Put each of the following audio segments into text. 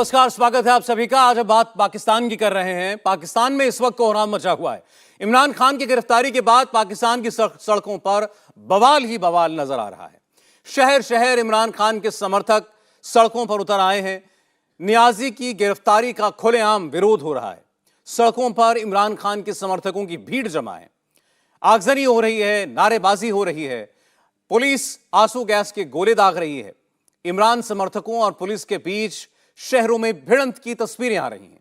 नमस्कार, स्वागत है आप सभी का। आज हम बात पाकिस्तान की कर रहे हैं। पाकिस्तान में इस वक्त कोहराम मचा हुआ है। इमरान खान की गिरफ्तारी के बाद पाकिस्तान की सड़कों पर बवाल ही बवाल नजर आ रहा है। शहर शहर इमरान खान के समर्थक सड़कों पर उतर आए हैं। नियाजी की गिरफ्तारी का खुलेआम विरोध हो रहा है। सड़कों पर इमरान खान के समर्थकों की भीड़ जमा है। आगजनी हो रही है, नारेबाजी हो रही है, पुलिस आंसू गैस के गोले दाग रही है। इमरान समर्थकों और पुलिस के बीच शहरों में भिड़ंत की तस्वीरें आ रही हैं।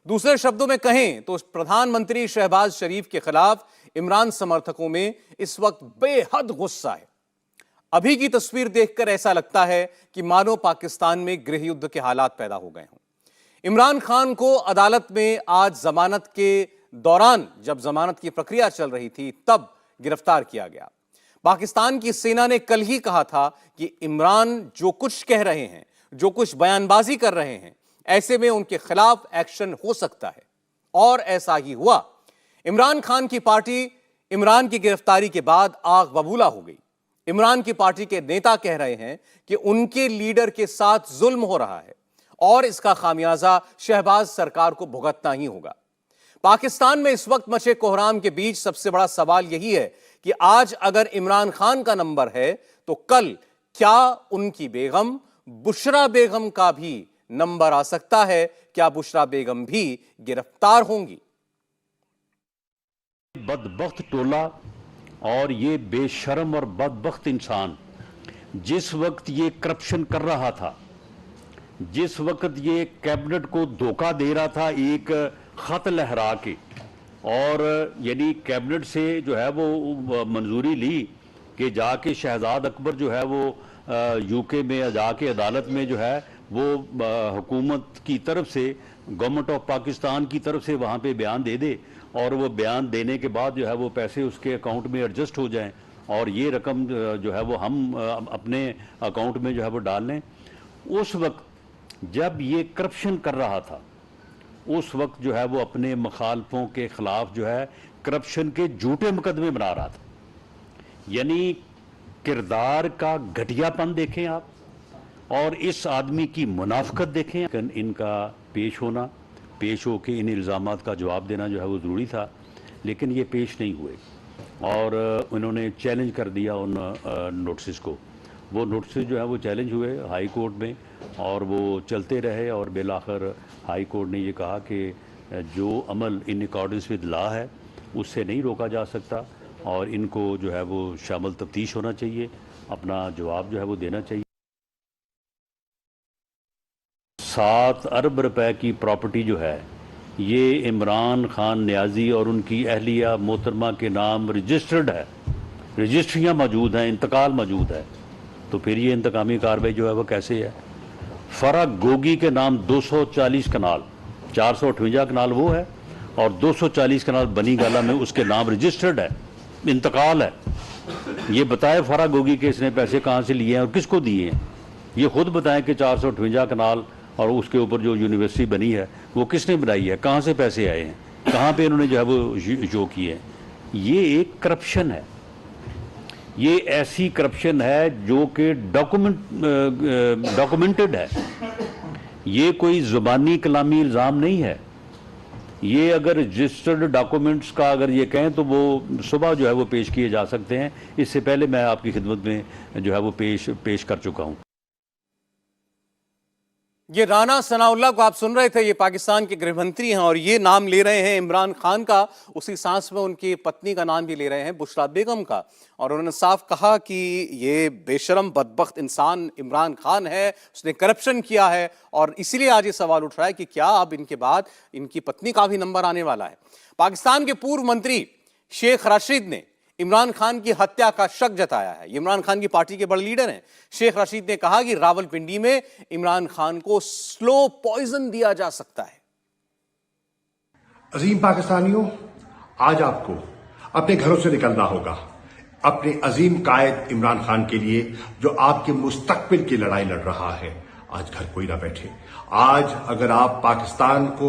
दूसरे शब्दों में कहें तो प्रधानमंत्री शहबाज शरीफ के खिलाफ इमरान समर्थकों में इस वक्त बेहद गुस्सा है। अभी की तस्वीर देखकर ऐसा लगता है कि मानो पाकिस्तान में गृह युद्ध के हालात पैदा हो गए हों। इमरान खान को अदालत में आज जमानत के दौरान, जब जमानत की प्रक्रिया चल रही थी, तब गिरफ्तार किया गया। पाकिस्तान की सेना ने कल ही कहा था कि इमरान जो कुछ कह रहे हैं, जो कुछ बयानबाजी कर रहे हैं, ऐसे में उनके खिलाफ एक्शन हो सकता है, और ऐसा ही हुआ। इमरान खान की पार्टी इमरान की गिरफ्तारी के बाद आग बबूला हो गई। इमरान की पार्टी के नेता कह रहे हैं कि उनके लीडर के साथ जुल्म हो रहा है और इसका खामियाजा शहबाज सरकार को भुगतना ही होगा। पाकिस्तान में इस वक्त मचे कोहराम के बीच सबसे बड़ा सवाल यही है कि आज अगर इमरान खान का नंबर है तो कल क्या उनकी बेगम बुशरा बेगम का भी नंबर आ सकता है? क्या बुशरा बेगम भी गिरफ्तार होंगी? बदबख्त टोला और ये बेशर्म और बदबख्त इंसान जिस वक्त ये करप्शन कर रहा था, जिस वक्त ये कैबिनेट को धोखा दे रहा था एक खत लहरा के, और यानी कैबिनेट से जो है वो मंजूरी ली कि जाके शहजाद अकबर जो है वो यूके में जाके अदालत में जो है वो हुकूमत की तरफ से, गवर्नमेंट ऑफ पाकिस्तान की तरफ से वहाँ पे बयान दे दे, और वो बयान देने के बाद जो है वो पैसे उसके अकाउंट में एडजस्ट हो जाएं और ये रकम जो है वो हम अपने अकाउंट में जो है वो डाल लें। उस वक्त जब ये करप्शन कर रहा था, उस वक्त जो है वो अपने मुखालफों के खिलाफ जो है करप्शन के झूठे मुकदमे बना रहा था। यानी किरदार का घटियापन देखें आप, और इस आदमी की मुनाफकत देखें। इनका पेश होना, पेश होके इन इल्ज़ामात का जवाब देना जो है वो ज़रूरी था, लेकिन ये पेश नहीं हुए और उन्होंने चैलेंज कर दिया उन नोटिस को। वो नोटिस जो है वो चैलेंज हुए हाई कोर्ट में और वो चलते रहे, और बिलाखिर हाई कोर्ट ने ये कहा कि जो अमल इन अकॉर्डेंस विद लॉ है उससे नहीं रोका जा सकता, और इनको जो है वो शामिल तफ्तीश होना चाहिए, अपना जवाब जो है वो देना चाहिए। 7 अरब रुपए की प्रॉपर्टी जो है ये इमरान खान नियाजी और उनकी अहलिया मोहतरमा के नाम रजिस्टर्ड है, रजिस्ट्रियाँ मौजूद हैं, इंतकाल मौजूद है, तो फिर ये इंतकामी कार्रवाई जो है वो कैसे है? फरा गोगी के नाम 240 कनाल, 458 कनाल वो है और 240 कनाल बनी गाला में उसके नाम रजिस्टर्ड है, इंतकाल है। ये बताए फरा गोगी के इसने पैसे कहाँ से लिए हैं और किसको दिए हैं? ये खुद बताएं कि 458 कनाल और उसके ऊपर जो यूनिवर्सिटी बनी है वो किसने बनाई है, कहाँ से पैसे आए हैं, कहाँ पे इन्होंने जो है वो जो किए हैं। ये एक करप्शन है, ये ऐसी करप्शन है जो कि डॉक्यूमेंटेड है। ये कोई जुबानी कलामी इल्ज़ाम नहीं है। ये अगर रजिस्टर्ड डॉक्यूमेंट्स का अगर ये कहें तो वो सुबह जो है वो पेश किए जा सकते हैं। इससे पहले मैं आपकी खिदमत में जो है वो पेश कर चुका हूँ। ये राना सनाउल्लाह को आप सुन रहे थे। ये पाकिस्तान के गृह मंत्री हैं और ये नाम ले रहे हैं इमरान खान का, उसी सांस में उनकी पत्नी का नाम भी ले रहे हैं, बुशरा बेगम का। और उन्होंने साफ कहा कि ये बेशरम बदबख्त इंसान इमरान खान है, उसने करप्शन किया है, और इसीलिए आज ये सवाल उठ रहा है कि क्या अब इनके बाद इनकी पत्नी का भी नंबर आने वाला है। पाकिस्तान के पूर्व मंत्री शेख राशिद ने इमरान खान की हत्या का शक जताया है। इमरान खान की पार्टी के बड़े लीडर हैं। शेख राशिद ने कहा कि रावलपिंडी में इमरान खान को स्लो पॉइजन दिया जा सकता है। अजीम पाकिस्तानियों, आज आपको अपने घरों से निकलना होगा अपने अजीम कायद इमरान खान के लिए, जो आपके मुस्तकबिल की लड़ाई लड़ रहा है। आज घर कोई ना बैठे। आज अगर आप पाकिस्तान को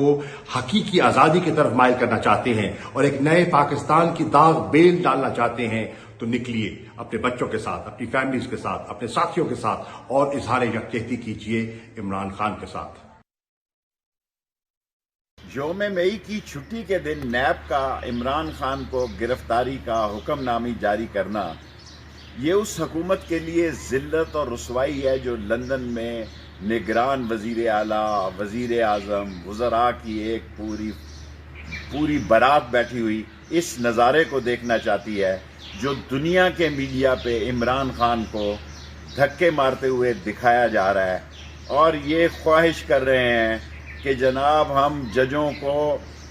हकीकी आजादी की तरफ माइल करना चाहते हैं और एक नए पाकिस्तान की दाग बेल डालना चाहते हैं, तो निकलिए अपने बच्चों के साथ, अपनी फैमिलीज के साथ, अपने साथियों के साथ और इजहार यकजहती कीजिए इमरान खान के साथ। यौम मई की छुट्टी के दिन नैब का इमरान खान को गिरफ्तारी का हुक्मनामी जारी करना, ये उस हुकूमत के लिए ज़िल्लत और रुसवाई है जो लंदन में निगरान वज़ीर आला, वज़ीर आज़म, वज़रा की एक पूरी बारात बैठी हुई इस नज़ारे को देखना चाहती है, जो दुनिया के मीडिया पे इमरान खान को धक्के मारते हुए दिखाया जा रहा है। और ये ख्वाहिश कर रहे हैं कि जनाब हम जजों को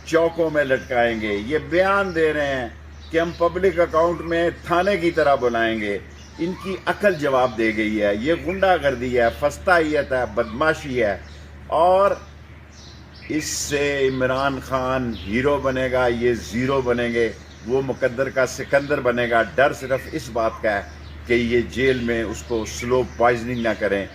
चौकों में लटकाएंगे। ये बयान दे रहे हैं कि हम पब्लिक अकाउंट में थाने की तरह बुलाएंगे। इनकी अकल जवाब दे गई है। ये गुंडागर्दी है, फस्तायत है, बदमाशी है। और इससे इमरान खान हीरो बनेगा, ये ज़ीरो बनेंगे, वो मुकद्दर का सिकंदर बनेगा। डर सिर्फ इस बात का है कि ये जेल में उसको स्लो पॉइजनिंग ना करें।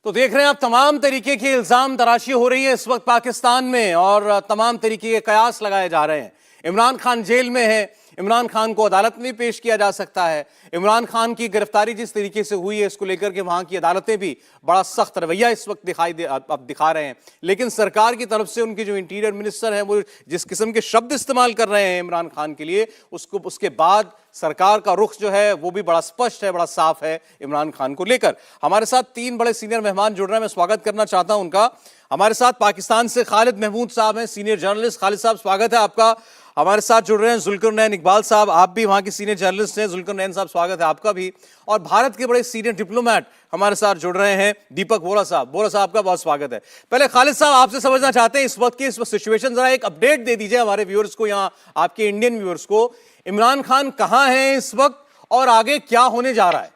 तो देख रहे हैं आप, तमाम तरीके की इल्जाम तराशी हो रही है इस वक्त पाकिस्तान में और तमाम तरीके के कयास लगाए जा रहे हैं। इमरान खान जेल में है, इमरान खान को अदालत में पेश किया जा सकता है। इमरान खान की गिरफ्तारी जिस तरीके से हुई है, इसको लेकर के वहां की अदालतें भी बड़ा सख्त रवैया इस वक्त अब दिखा रहे हैं। लेकिन सरकार की तरफ से उनके जो इंटीरियर मिनिस्टर हैं, वो जिस किस्म के शब्द इस्तेमाल कर रहे हैं इमरान खान के लिए, उसके बाद सरकार का रुख जो है वो भी बड़ा स्पष्ट है, बड़ा साफ है इमरान खान को लेकर। हमारे साथ 3 बड़े सीनियर मेहमान जुड़ रहे हैं, मैं स्वागत करना चाहता हूं उनका। हमारे साथ पाकिस्तान से खालिद महमूद साहब हैं, सीनियर जर्नलिस्ट। खालिद साहब, स्वागत है आपका। हमारे साथ जुड़ रहे हैं जुल्करनैन इकबाल साहब, आप भी वहां के सीनियर जर्नलिस्ट हैं। जुल्करनैन साहब, स्वागत है आपका भी। और भारत के बड़े सीनियर डिप्लोमेट हमारे साथ जुड़ रहे हैं, दीपक वोरा साहब। वोरा साहब का बहुत स्वागत है। पहले खालिद साहब, आपसे समझना चाहते हैं इस वक्त की इस सिचुएशन, जरा एक अपडेट दे दीजिए हमारे व्यूअर्स को, यहाँ आपके इंडियन व्यूअर्स को। इमरान खान कहां है इस वक्त और आगे क्या होने जा रहा है?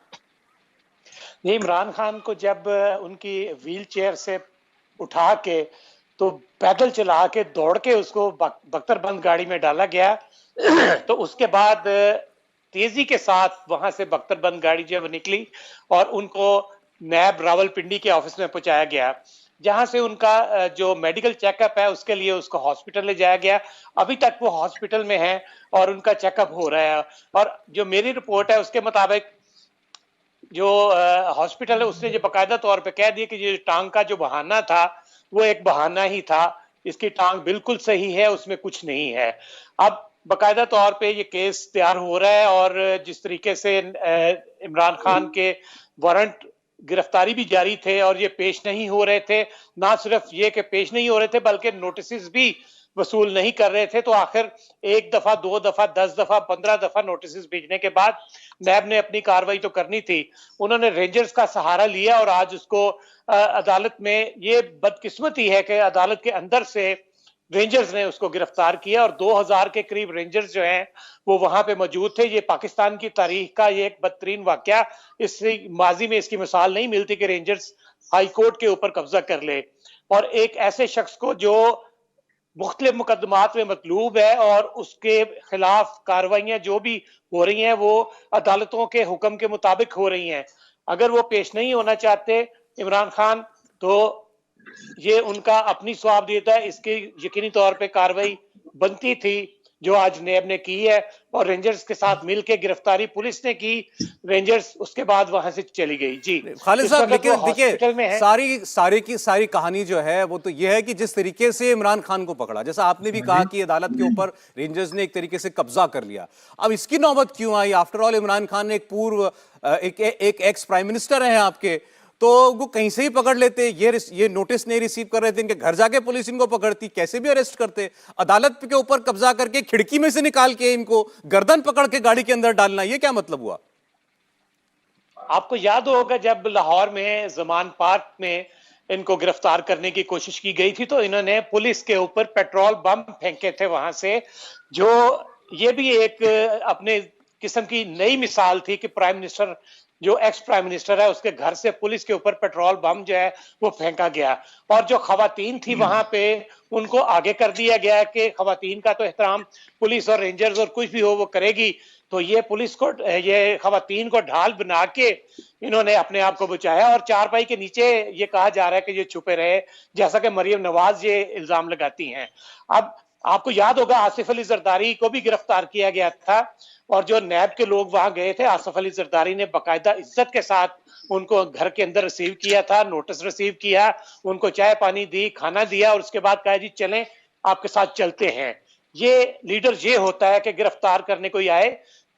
ये इमरान खान को जब उनकी व्हील चेयर से उठा के तो पैदल चला के दौड़ के उसको बख्तरबंद गाड़ी में डाला गया तो उसके बाद तेजी के साथ वहां से बख्तरबंद गाड़ी जो निकली और उनको नैब रावलपिंडी के ऑफिस में पहुंचाया गया, जहां से उनका जो मेडिकल चेकअप है उसके लिए उसको हॉस्पिटल ले जाया गया। अभी तक वो हॉस्पिटल में है और उनका चेकअप हो रहा है। और जो मेरी रिपोर्ट है उसके मुताबिक जो हॉस्पिटल है उसने जो बाकायदा तौर पे कह दिया कि ये टांग का जो बहाना था वो एक बहाना ही था, इसकी टांग बिल्कुल सही है, उसमें कुछ नहीं है। अब बाकायदा तौर पे ये केस तैयार हो रहा है और जिस तरीके से इमरान खान के वारंट गिरफ्तारी भी जारी थे और ये पेश नहीं हो रहे थे, ना सिर्फ ये कि पेश नहीं हो रहे थे बल्कि नोटिस भी वसूल नहीं कर रहे थे, तो आखिर 1 दफा, 2 दफा, 10 दफा, 15 दफा नोटिस भेजने के बाद नैब ने अपनी कार्रवाई तो करनी थी। उन्होंने रेंजर्स का सहारा लिया और आज उसको अदालत में, ये बदकिस्मती है कि अदालत के अंदर से रेंजर्स ने उसको गिरफ्तार किया और 2000 के करीब रेंजर्स जो हैं वो वहां पे मौजूद थे। ये पाकिस्तान की तारीख का ये एक बदतरीन वाकया, इससे माजी में इसकी मिसाल नहीं मिलती कि रेंजर्स हाई कोर्ट के ऊपर कब्जा कर ले और एक ऐसे शख्स को जो मुख्तलिफ मुकदमात में मतलूब है और उसके खिलाफ कार्रवाइयां जो भी हो रही हैं वो अदालतों के हुक्म के मुताबिक हो रही हैं। अगर वो पेश नहीं होना चाहते इमरान खान, तो ये उनका अपनी स्वाबदीता है, इसकी यकीनी तौर पे कार्रवाई बनती थी जो आज नैब ने की है और रेंजर्स के साथ मिलकर गिरफ्तारी पुलिस ने की। रेंजर्स उसके बाद वहां से चली गई। जी खालिद साहब, लेकिन देखिए सारी कहानी जो है वो तो ये है कि जिस तरीके से इमरान खान को पकड़ा, जैसा आपने भी कहा कि अदालत के ऊपर रेंजर्स ने एक तरीके से कब्जा कर लिया, अब इसकी नौबत क्यों आई? आफ्टर ऑल इमरान खान एक पूर्व एक एक्स प्राइम मिनिस्टर है आपके, तो वो कहीं से ही पकड़ लेते। ये नोटिस नहीं रिसीव कर रहे थे, इनके घर जाके पुलिस इनको पकड़ती, कैसे भी अरेस्ट करते। अदालत के ऊपर कब्जा करके खिड़की में से निकाल के इनको गर्दन पकड़ के गाड़ी के अंदर डालना, ये क्या मतलब हुआ? आपको याद होगा जब लाहौर में जमान पार्क में इनको गिरफ्तार करने की कोशिश की गई थी तो इन्होंने पुलिस के ऊपर पेट्रोल बम फेंके थे वहां से, जो ये भी एक अपने किस्म की नई मिसाल थी कि प्राइम मिनिस्टर, जो एक्स प्राइम मिनिस्टर है, उसके घर से पुलिस के ऊपर पेट्रोल बम जो है वो फेंका गया और जो खवातीन थी वहां पे उनको आगे कर दिया गया कि खवातीन का तो एहतराम पुलिस और रेंजर्स और कुछ भी हो वो करेगी। तो ये पुलिस को, ये खवातीन को ढाल बना के इन्होंने अपने आप को बचाया और चारपाई के नीचे ये कहा जा रहा है कि ये छुपे रहे, जैसा कि मरियम नवाज ये इल्जाम लगाती हैं। अब आपको याद होगा आसिफ अली जरदारी को भी गिरफ्तार किया गया था और जो नैब के लोग वहां गए थे, आसिफ अली जरदारी ने बाकायदा इज्जत के साथ उनको घर के अंदर रिसीव किया था, नोटिस रिसीव किया, उनको चाय पानी दी, खाना दिया और उसके बाद कहा जी चलें आपके साथ चलते हैं। ये लीडर ये होता है कि गिरफ्तार करने कोई आए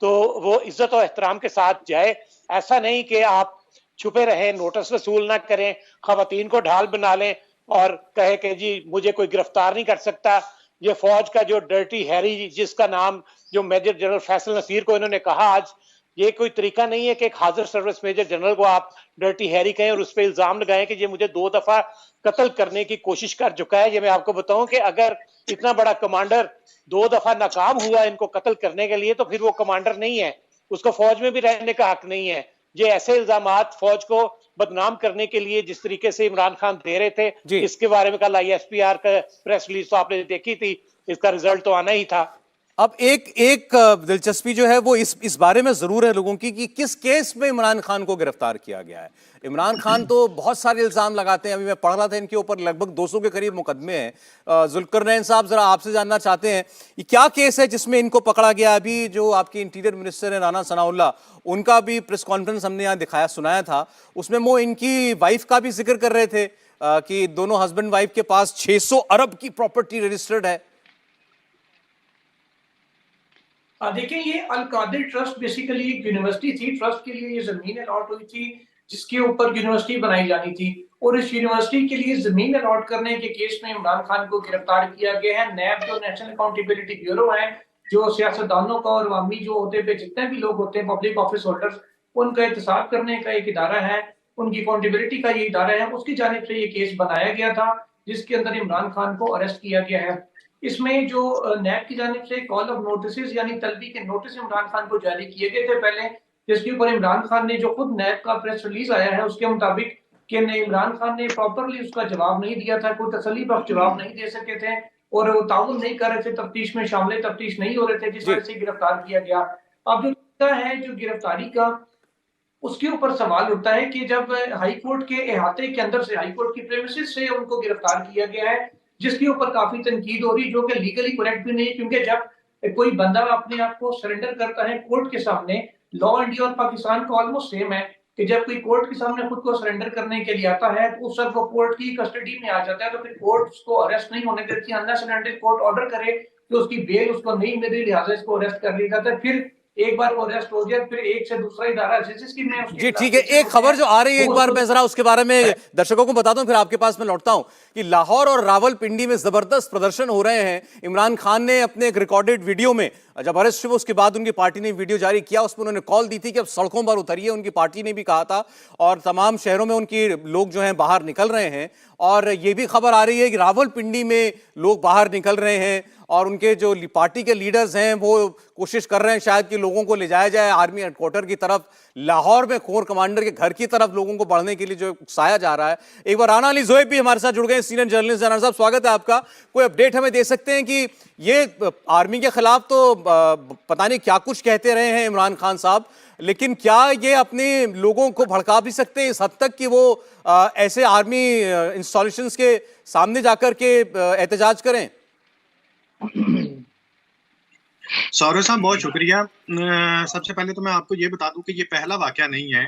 तो वो इज्जत और एहतराम के साथ जाए, ऐसा नहीं कि आप छुपे रहें, नोटिस वसूल ना करें, खवातीन को ढाल बना लें और कहे कि जी मुझे कोई गिरफ्तार नहीं कर सकता। ये फौज का जो डर्टी हैरी जिसका नाम जो मेजर जनरल फैसल नसीर को इन्होंने कहा आज, ये कोई तरीका नहीं है कि एक हाजिर सर्विस मेजर जनरल को आप डर्टी हैरी कहें और उस पर इल्जाम लगाएं कि ये मुझे 2 दफा कत्ल करने की कोशिश कर चुका है। ये मैं आपको बताऊं कि अगर इतना बड़ा कमांडर 2 दफा नाकाम हुआ इनको कत्ल करने के लिए तो फिर वो कमांडर नहीं है, उसको फौज में भी रहने का हक नहीं है। ये ऐसे इल्जामात फौज को बदनाम करने के लिए जिस तरीके से इमरान खान दे रहे थे, इसके बारे में कल ISPR का प्रेस रिलीज तो आपने देखी थी, इसका रिजल्ट तो आना ही था। अब एक दिलचस्पी जो है वो इस बारे में जरूर है लोगों की कि किस केस में इमरान खान को गिरफ्तार किया गया है। इमरान खान तो बहुत सारे इल्जाम लगाते हैं, अभी मैं पढ़ रहा था इनके ऊपर लगभग 200 के करीब मुकदमे हैं। जुल्करनैन साहब जरा आपसे जानना चाहते हैं ये क्या केस है जिसमें इनको पकड़ा गया। अभी जो आपके इंटीरियर मिनिस्टर है राना सनाउल्लाह, उनका भी प्रेस कॉन्फ्रेंस हमने यहाँ दिखाया सुनाया था, उसमें वो इनकी वाइफ का भी जिक्र कर रहे थे कि दोनों हस्बैंड वाइफ के पास 600 अरब की प्रॉपर्टी रजिस्टर्ड है। देखिए, ये अल कादिर ट्रस्ट बेसिकली एक यूनिवर्सिटी थी। ट्रस्ट के लिए ये जमीन अलॉट हुई थी जिसके ऊपर यूनिवर्सिटी बनाई जानी थी और इस यूनिवर्सिटी के लिए जमीन अलॉट करने के केस में इमरान खान को गिरफ्तार किया गया है। नैब जो नेशनल अकाउंटेबिलिटी ब्यूरो है, जो सियासतदानों का और अवामी जो होते पे जितने भी लोग होते हैं पब्लिक ऑफिस होल्डर्स, उनका एहतसाब करने का एक इदारा है, उनकी अकाउंटेबिलिटी का ये इदारा है, उसकी जानिब से ये केस बनाया गया था जिसके अंदर इमरान खान को अरेस्ट किया गया है। इसमें जो नैब की जानिब से कॉल ऑफ नोटिस यानी तलबी के नोटिस इमरान खान को जारी किए गए थे पहले, जिसके ऊपर इमरान खान ने जो खुद नैब का प्रेस रिलीज आया है उसके मुताबिक कि इमरान खान ने प्रॉपरली उसका जवाब नहीं दिया था, कोई तसल्ली बख्श जवाब नहीं दे सके थे और वो ताउन नहीं कर रहे थे, तफ्तीश में शामिल तफ्तीश नहीं हो रहे थे, जिस वजह से गिरफ्तार किया गया। अब जो है जो गिरफ्तारी का उसके ऊपर सवाल उठता है कि जब हाई कोर्ट के अहाते के अंदर से, हाई कोर्ट की प्रेमिसेस से उनको गिरफ्तार किया गया है, जिसके ऊपर काफी तनकीद हो रही, जो कि लीगली करेक्ट भी नहीं है, क्योंकि जब कोई बंदा अपने आप को सरेंडर करता है कोर्ट के सामने, लॉ इंडिया और पाकिस्तान का ऑलमोस्ट सेम है कि जब कोई कोर्ट के सामने खुद को सरेंडर करने के लिए आता है तो उस वक्त वो कोर्ट की कस्टडी में आ जाता है, तो फिर कोर्ट उसको अरेस्ट नहीं होने देती, अनलेस एंड कोर्ट ऑर्डर करे कि उसकी बेल उसको नहीं मिल रही, लिहाजा इसको अरेस्ट कर लिया जाता है। फिर एक बार वो अरेस्ट हो जाए फिर एक से दूसरा इदारा जिसकी मैं जी ठीक है, एक खबर जो आ रही है एक बार मैं जरा उसके बारे में दर्शकों को बता दूं फिर आपके पास मैं लौटता हूं कि लाहौर और रावलपिंडी में जबरदस्त प्रदर्शन हो रहे हैं। इमरान खान ने अपने एक रिकॉर्डेड वीडियो में जब अरेस्ट हुए उसके बाद उनकी पार्टी ने वीडियो जारी किया, उसमें उन्होंने कॉल दी थी कि अब सड़कों पर उतरिए, उनकी पार्टी ने भी कहा था और तमाम शहरों में उनकी लोग जो हैं बाहर निकल रहे हैं। और ये भी खबर आ रही है कि रावलपिंडी में लोग बाहर निकल रहे हैं और उनके जो पार्टी के लीडर्स हैं वो कोशिश कर रहे हैं शायद कि लोगों को ले जाया जाए आर्मी हेडक्वार्टर की तरफ, लाहौर में कोर कमांडर के घर की तरफ लोगों को बढ़ने के लिए जो उकसाया जा रहा है। एक बार राना अली ज़ोएब भी हमारे साथ जुड़ गए, सीनियर जर्नलिस्ट। राना साहब स्वागत है आपका। कोई अपडेट हमें दे सकते हैं कि ये आर्मी के खिलाफ तो पता नहीं क्या कुछ कहते रहे हैं इमरान खान साहब, लेकिन क्या ये अपने लोगों को भड़का भी सकते हैं इस हद तक कि वो ऐसे आर्मी इंस्टॉलेशंस के सामने जाकर के एहतजाज करें? सौरभ साहब बहुत शुक्रिया। सबसे पहले तो मैं आपको ये बता दूं कि ये पहला वाकया नहीं है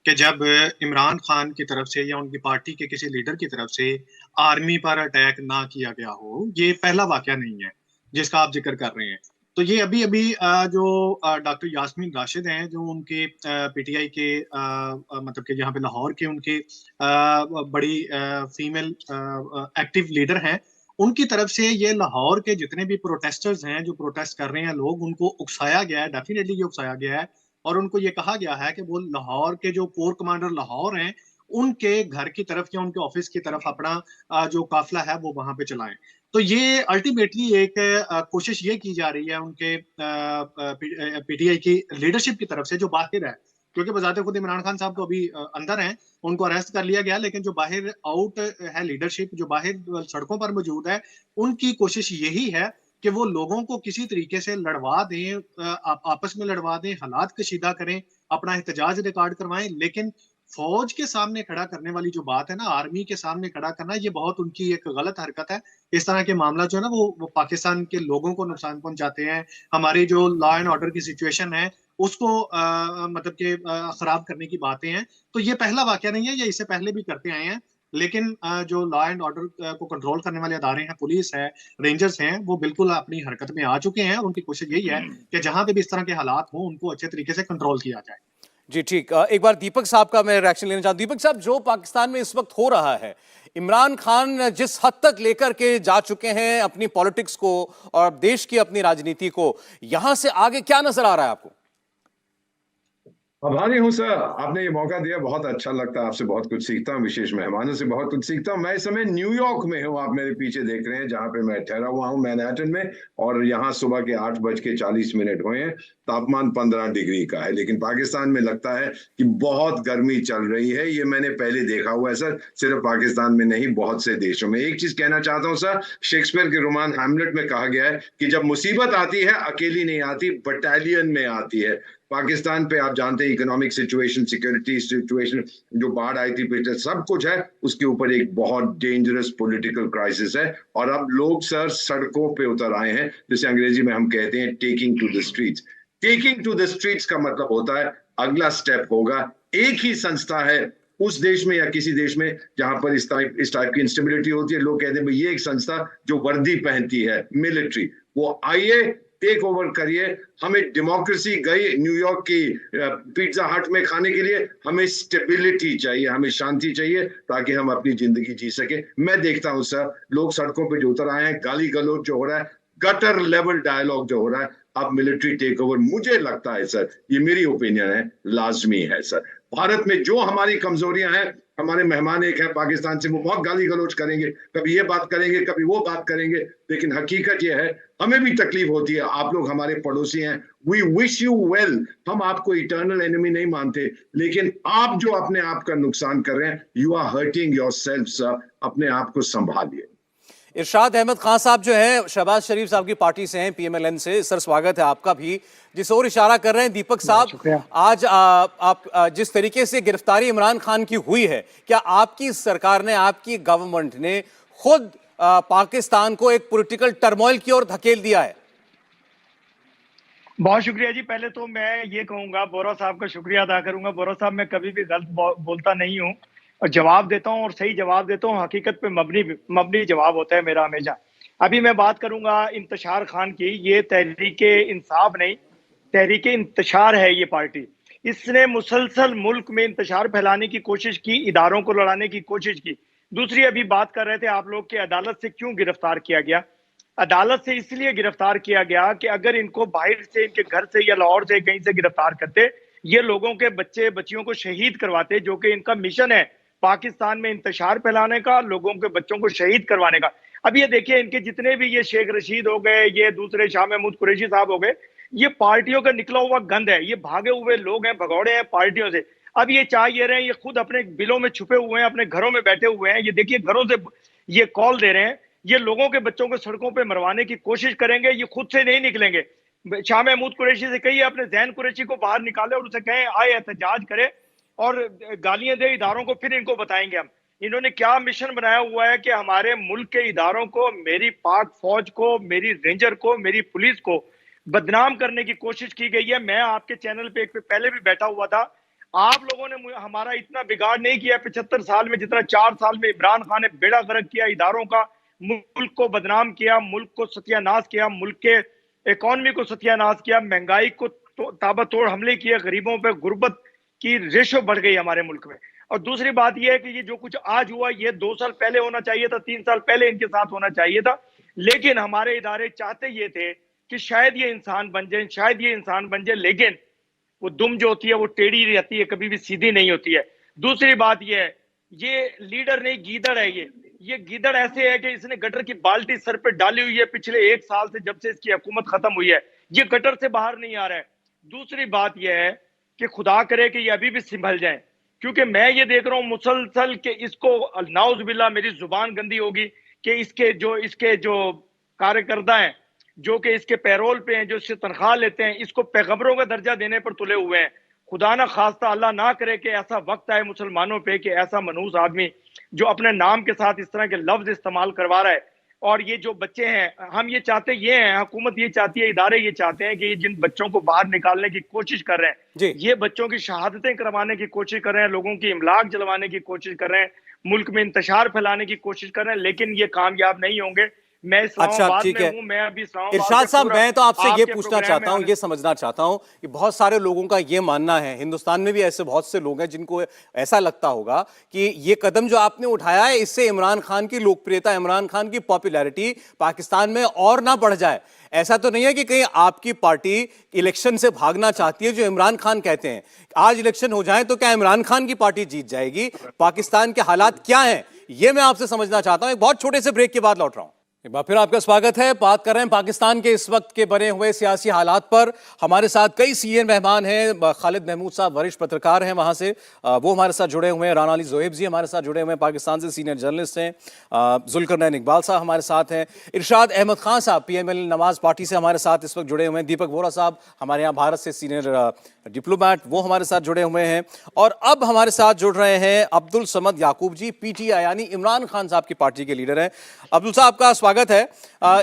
कि जब इमरान खान की तरफ से या उनकी पार्टी के किसी लीडर की तरफ से आर्मी पर अटैक ना किया गया हो। ये पहला वाकया नहीं है जिसका आप जिक्र कर रहे हैं। तो ये अभी अभी जो डॉक्टर यास्मीन राशिद हैं, जो उनके पीटीआई के मतलब कि यहाँ पे लाहौर के उनके बड़ी फीमेल एक्टिव लीडर हैं, उनकी तरफ से ये लाहौर के जितने भी प्रोटेस्टर्स हैं जो प्रोटेस्ट कर रहे हैं लोग, उनको उकसाया गया है, डेफिनेटली ये उकसाया गया है और उनको ये कहा गया है कि वो लाहौर के जो कोर कमांडर लाहौर हैं उनके घर की तरफ या उनके ऑफिस की तरफ अपना जो काफिला है वो वहां पे चलाएं। तो ये अल्टीमेटली एक कोशिश ये की जा रही है उनके पीटीआई की लीडरशिप की तरफ से जो बाहर है, क्योंकि बजाते खुद इमरान खान साहब तो अभी अंदर हैं, उनको अरेस्ट कर लिया गया, लेकिन जो बाहर आउट है लीडरशिप, जो बाहर सड़कों पर मौजूद है, उनकी कोशिश यही है कि वो लोगों को किसी तरीके से लड़वा दें, आपस में लड़वा दें, हालात कशीदा करें, अपना एहतजाज रिकॉर्ड करवाएं, लेकिन फौज के सामने खड़ा करने वाली जो बात है ना, आर्मी के सामने खड़ा करना, ये बहुत उनकी एक गलत हरकत है। इस तरह के मामला जो है ना वो पाकिस्तान के लोगों को नुकसान पहुंचाते हैं। हमारी जो लॉ एंड ऑर्डर की सिचुएशन है उसको मतलब कि खराब करने की बातें हैं। तो ये पहला वाकया नहीं है, ये इससे पहले भी करते आए हैं। लेकिन जो लॉ एंड ऑर्डर को कंट्रोल करने वाले अदारे हैं, पुलिस है, रेंजर्स हैं, वो बिल्कुल अपनी हरकत में आ चुके हैं। उनकी कोशिश यही है कि जहां पे भी इस तरह के हालात हों उनको अच्छे तरीके से कंट्रोल किया जाए। जी ठीक। एक बार दीपक साहब का मैं रिएक्शन लेना चाहता हूं। दीपक साहब, जो पाकिस्तान में इस वक्त हो रहा है, इमरान खान जिस हद तक लेकर के जा चुके हैं अपनी पॉलिटिक्स को और देश की अपनी राजनीति को, यहां से आगे क्या नजर आ रहा है आपको? आभारी हूँ सर, आपने ये मौका दिया, बहुत अच्छा लगता है, आपसे बहुत कुछ सीखता हूँ, विशेष मेहमानों से बहुत कुछ सीखता हूँ। मैं इस समय न्यूयॉर्क में हूँ, आप मेरे पीछे देख रहे हैं, जहाँ पे मैं ठहरा हुआ हूँ मैनहट्टन में। और यहाँ सुबह के 8:40 हुए हैं। तापमान 15 डिग्री का है, लेकिन पाकिस्तान में लगता है कि बहुत गर्मी चल रही है। ये मैंने पहले देखा हुआ है सर, सिर्फ पाकिस्तान में नहीं, बहुत से देशों में। एक चीज कहना चाहता हूँ सर, शेक्सपियर के रोमान हैमलेट में कहा गया है कि जब मुसीबत आती है अकेली नहीं आती, बटालियन में आती है। पाकिस्तान पे आप जानते हैं इकोनॉमिक सिचुएशन, सिक्योरिटी सिचुएशन, जो बाढ़ आई थी पिछले, सब कुछ है, उसके ऊपर एक बहुत डेंजरस पॉलिटिकल क्राइसिस है। और अब लोग सर सड़कों पे उतर आए हैं, जिसे अंग्रेजी में हम कहते हैं taking to the streets. Taking to the streets का मतलब होता है अगला स्टेप होगा, एक ही संस्था है उस देश में या किसी देश में जहां पर इस टाइप की इंस्टेबिलिटी होती है, लोग कहते हैं भाई ये एक संस्था जो वर्दी पहनती है, मिलिट्री, वो आइए टेक ओवर करिए। हमें डेमोक्रेसी गई न्यूयॉर्क की पिज्जा हट में खाने के लिए, हमें स्टेबिलिटी चाहिए, हमें शांति चाहिए, ताकि हम अपनी जिंदगी जी सके। मैं देखता हूं सर, लोग सड़कों पे जो उतर आए हैं, गाली गलौज जो हो रहा है, गटर लेवल डायलॉग जो हो रहा है, अब मिलिट्री टेक ओवर, मुझे लगता है सर, ये मेरी ओपिनियन है, लाजमी है सर। भारत में जो हमारी कमजोरियां हैं, हमारे मेहमान एक है पाकिस्तान से, वो बहुत गाली गलौज करेंगे, कभी ये बात करेंगे, कभी वो बात करेंगे, लेकिन हकीकत ये है हमें भी तकलीफ होती है। आप लोग हमारे पड़ोसी हैं, वी विश यू वेल, हम आपको इटर्नल एनिमी नहीं मानते, लेकिन आप जो अपने आप का नुकसान कर रहे हैं, you are hurting yourself sir, अपने आप को संभालिए। इरशाद अहमद खान साहब जो हैं शहबाज शरीफ साहब की पार्टी से हैं, पीएमएलएन से। सर स्वागत है आपका भी। जिस ओर इशारा कर रहे हैं दीपक साहब, आज आप जिस तरीके से गिरफ्तारी इमरान खान की हुई है, क्या आपकी सरकार ने, आपकी गवर्नमेंट ने खुद पाकिस्तान को एक पॉलिटिकल टर्मोइल की ओर धकेल दिया है? बहुत शुक्रिया जी। पहले तो मैं ये कहूंगा, बोरा साहब का शुक्रिया अदा करूंगा। बोरा साहब, मैं कभी भी गलत बोलता नहीं हूँ और जवाब देता हूँ और सही जवाब देता हूँ। हकीकत पे मबनी जवाब होता है मेरा हमेशा। अभी मैं बात करूंगा इंतशार खान की। ये तहरीके इंसाफ नहीं, तहरीके इंतशार है ये पार्टी। इसने मुसलसल मुल्क में इंतशार फैलाने की कोशिश की, इदारों को लड़ाने की कोशिश की। दूसरी, अभी बात कर रहे थे आप लोग कि अदालत से क्यों गिरफ्तार किया गया। अदालत से इसलिए गिरफ्तार किया गया कि अगर इनको बाहर से, इनके घर से या लाहौर से कहीं से गिरफ्तार करते, ये लोगों के बच्चे बच्चियों को शहीद करवाते, जो कि इनका मिशन है पाकिस्तान में इंतशार फैलाने का, लोगों के बच्चों को शहीद करवाने का। अब ये देखिए, इनके जितने भी, ये शेख रशीद हो गए, ये दूसरे शाह महमूद कुरैशी साहब हो गए, ये पार्टियों का निकला हुआ गंद है। ये भागे हुए लोग हैं, भगौड़े हैं पार्टियों से। अब ये चाह ये रहे हैं, ये खुद अपने बिलों में छुपे हुए हैं, अपने घरों में बैठे हुए हैं। ये देखिए, घरों से ये कॉल दे रहे हैं, ये लोगों के बच्चों को सड़कों पे मरवाने की कोशिश करेंगे। ये खुद से नहीं निकलेंगे। शाह महमूद कुरैशी से कहिए अपने जैन कुरैशी को बाहर निकाले और उसे कहें आए एहतजाज करे और गालियां दे इदारों को, फिर इनको बताएंगे हम। इन्होंने क्या मिशन बनाया हुआ है कि हमारे मुल्क के इदारों को, मेरी पाक फौज को, मेरी रेंजर को, मेरी पुलिस को बदनाम करने की कोशिश की गई है। मैं आपके चैनल पे एक पे पहले भी बैठा हुआ था। आप लोगों ने हमारा इतना बिगाड़ नहीं किया 75 साल में, जितना 4 साल में इमरान खान ने बेड़ा गर्क किया इदारों का, मुल्क को बदनाम किया, मुल्क को सत्यानाश किया, मुल्क के इकोनॉमी को सत्यानाश किया, महंगाई को ताबड़तोड़ हमले किए, गरीबों पे गुर्बत की रेशो बढ़ गई हमारे मुल्क में। और दूसरी बात यह है कि ये जो कुछ आज हुआ, ये 2 साल पहले होना चाहिए था, 3 साल पहले इनके साथ होना चाहिए था। लेकिन हमारे इदारे चाहते ये थे कि शायद ये इंसान बन जाए, शायद ये इंसान बन जाए, लेकिन वो दुम जो होती है वो टेढ़ी रहती है, कभी भी सीधी नहीं होती है। दूसरी बात ये है, ये लीडर नहीं गीदड़ है। ये गीदड़ ऐसे है कि इसने गटर की बाल्टी सर पे डाली हुई है पिछले 1 साल से, जब से इसकी हुकूमत खत्म हुई है। ये गटर से बाहर नहीं आ रहा है। दूसरी बात यह है कि खुदा करे कि ये अभी भी संभल जाए, क्योंकि मैं ये देख रहा हूँ मुसलसल के इसको, नाउज़ुबिल्लाह मेरी जुबान गंदी होगी, कि इसके जो कार्यकर्ता हैं, जो कि इसके पैरोल पे हैं, जो इससे तनख्वाह लेते हैं, इसको पैगंबरों का दर्जा देने पर तुले हुए हैं। खुदा ना खास्ता अल्लाह ना करे कि ऐसा वक्त आए मुसलमानों पे कि ऐसा मनहूस आदमी जो अपने नाम के साथ इस तरह के लफ्ज इस्तेमाल करवा रहा है। और ये जो बच्चे हैं, हम ये चाहते ये हैं, हुकूमत ये चाहती है, इदारे ये चाहते हैं कि ये जिन बच्चों को बाहर निकालने की कोशिश कर रहे हैं, ये बच्चों की शहादतें करवाने की कोशिश कर रहे हैं, लोगों की इमलाक जलवाने की कोशिश कर रहे हैं, मुल्क में इंतशार फैलाने की कोशिश कर रहे हैं, लेकिन ये कामयाब नहीं होंगे। मैं इस्लामाबाद में हूं, मैं अभी इस्लामाबाद इरशाद साहब, मैं तो आपसे ये पूछना चाहता हूं, में ये समझना चाहता हूं कि बहुत सारे लोगों का ये मानना है, हिंदुस्तान में भी ऐसे बहुत से लोग हैं जिनको ऐसा लगता होगा कि ये कदम जो आपने उठाया है इससे इमरान खान की लोकप्रियता, इमरान खान की पॉपुलैरिटी पाकिस्तान में और ना बढ़ जाए। ऐसा तो नहीं है कि कहीं आपकी पार्टी इलेक्शन से भागना चाहती है, जो इमरान खान कहते हैं आज इलेक्शन हो जाए तो क्या इमरान खान की पार्टी जीत जाएगी? पाकिस्तान के हालात क्या हैं ये मैं आपसे समझना चाहता हूं। एक बहुत छोटे से ब्रेक के बाद लौट रहा हूं। एक बार फिर आपका स्वागत है। बात कर रहे हैं पाकिस्तान के इस वक्त के बने हुए सियासी हालात पर। हमारे साथ कई सीनियर मेहमान हैं। खालिद महमूद साहब वरिष्ठ पत्रकार हैं वहां से, वो हमारे साथ जुड़े हुए हैं। राना अली ज़ोहेब जी हमारे साथ जुड़े हुए हैं, पाकिस्तान से सीनियर जर्नलिस्ट हैं। जुल्करनैन इकबाल साहब हमारे साथ हैं। इरशाद अहमद खान साहब PML नवाज पार्टी से हमारे साथ इस वक्त जुड़े हुए हैं। दीपक वोरा साहब हमारे यहाँ भारत से सीनियर डिप्लोमैट, वो हमारे साथ जुड़े हुए हैं। और अब हमारे साथ जुड़ रहे हैं अब्दुल समद याकूब जी, PTI यानी इमरान खान साहब की पार्टी के लीडर हैं। अब्दुल साहब का स्वागत है।